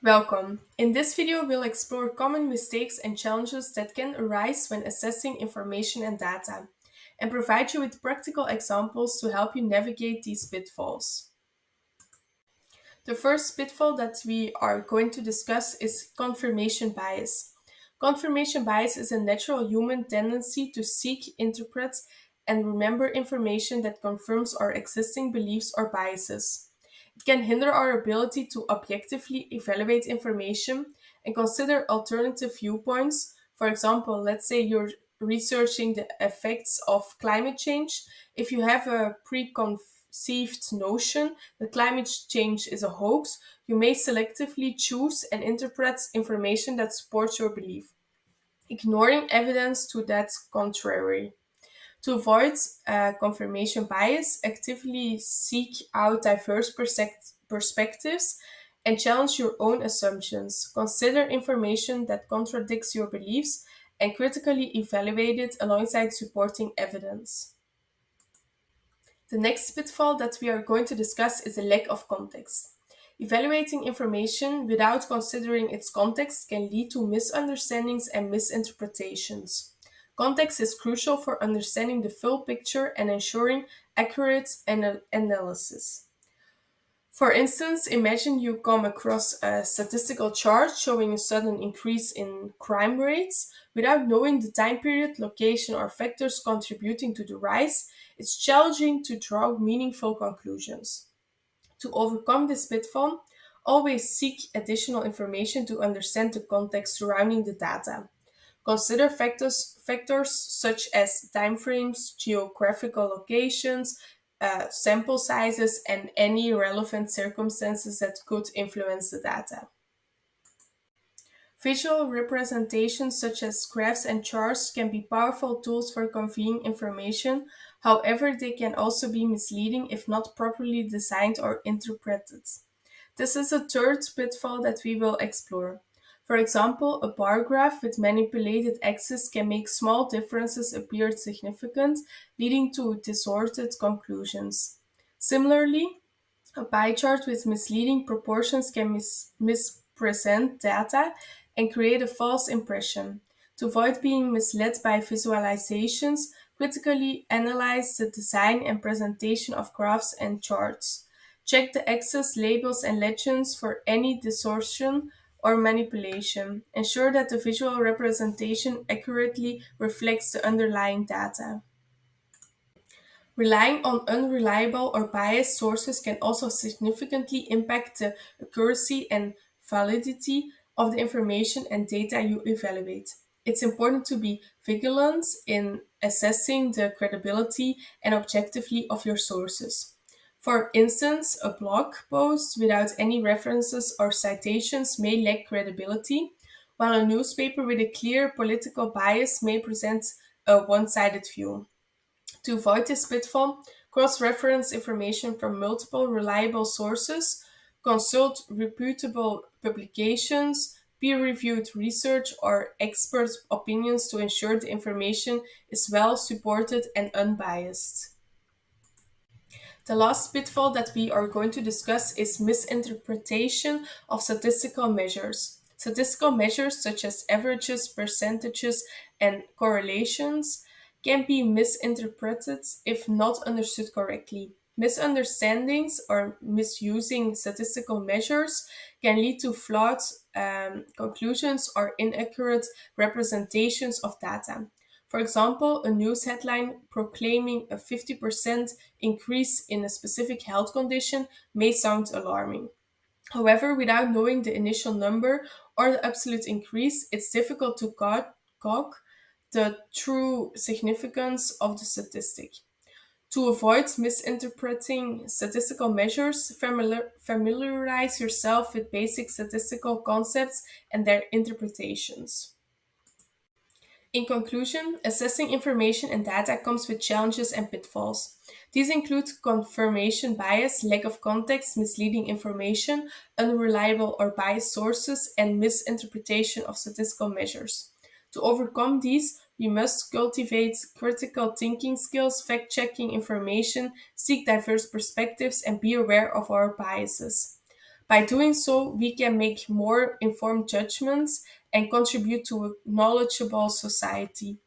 Welcome. In this video, we'll explore common mistakes and challenges that can arise when assessing information and data, and provide you with practical examples to help you navigate these pitfalls. The first pitfall that we are going to discuss is confirmation bias. Confirmation bias is a natural human tendency to seek, interpret, and remember information that confirms our existing beliefs or biases. It can hinder our ability to objectively evaluate information and consider alternative viewpoints. For example, let's say you're researching the effects of climate change. If you have a preconceived notion that climate change is a hoax, you may selectively choose and interpret information that supports your belief, ignoring evidence to that contrary. To avoid confirmation bias, actively seek out diverse perspectives and challenge your own assumptions. Consider information that contradicts your beliefs and critically evaluate it alongside supporting evidence. The next pitfall that we are going to discuss is a lack of context. Evaluating information without considering its context can lead to misunderstandings and misinterpretations. Context is crucial for understanding the full picture and ensuring accurate analysis. For instance, imagine you come across a statistical chart showing a sudden increase in crime rates. Without knowing the time period, location, or factors contributing to the rise, it's challenging to draw meaningful conclusions. To overcome this pitfall, always seek additional information to understand the context surrounding the data. Consider factors such as timeframes, geographical locations, sample sizes, and any relevant circumstances that could influence the data. Visual representations such as graphs and charts can be powerful tools for conveying information. However, they can also be misleading if not properly designed or interpreted. This is a third pitfall that we will explore. For example, a bar graph with manipulated axes can make small differences appear significant, leading to distorted conclusions. Similarly, a pie chart with misleading proportions can mispresent data and create a false impression. To avoid being misled by visualizations, critically analyze the design and presentation of graphs and charts. Check the axes, labels, and legends for any distortion or manipulation. Ensure that the visual representation accurately reflects the underlying data. Relying on unreliable or biased sources can also significantly impact the accuracy and validity of the information and data you evaluate. It's important to be vigilant in assessing the credibility and objectivity of your sources. For instance, a blog post without any references or citations may lack credibility, while a newspaper with a clear political bias may present a one sided view. To avoid this pitfall, cross-reference information from multiple reliable sources, consult reputable publications, peer-reviewed research, or expert opinions to ensure the information is well supported and unbiased. The last pitfall that we are going to discuss is misinterpretation of statistical measures. Statistical measures such as averages, percentages, and correlations can be misinterpreted if not understood correctly. Misunderstandings or misusing statistical measures can lead to flawed conclusions or inaccurate representations of data. For example, a news headline proclaiming a 50% increase in a specific health condition may sound alarming. However, without knowing the initial number or the absolute increase, it's difficult to gauge the true significance of the statistic. To avoid misinterpreting statistical measures, familiarize yourself with basic statistical concepts and their interpretations. In conclusion, assessing information and data comes with challenges and pitfalls. These include confirmation bias, lack of context, misleading information, unreliable or biased sources, and misinterpretation of statistical measures. To overcome these, we must cultivate critical thinking skills, fact checking information, seek diverse perspectives, and be aware of our biases. By doing so, we can make more informed judgments and contribute to a knowledgeable society.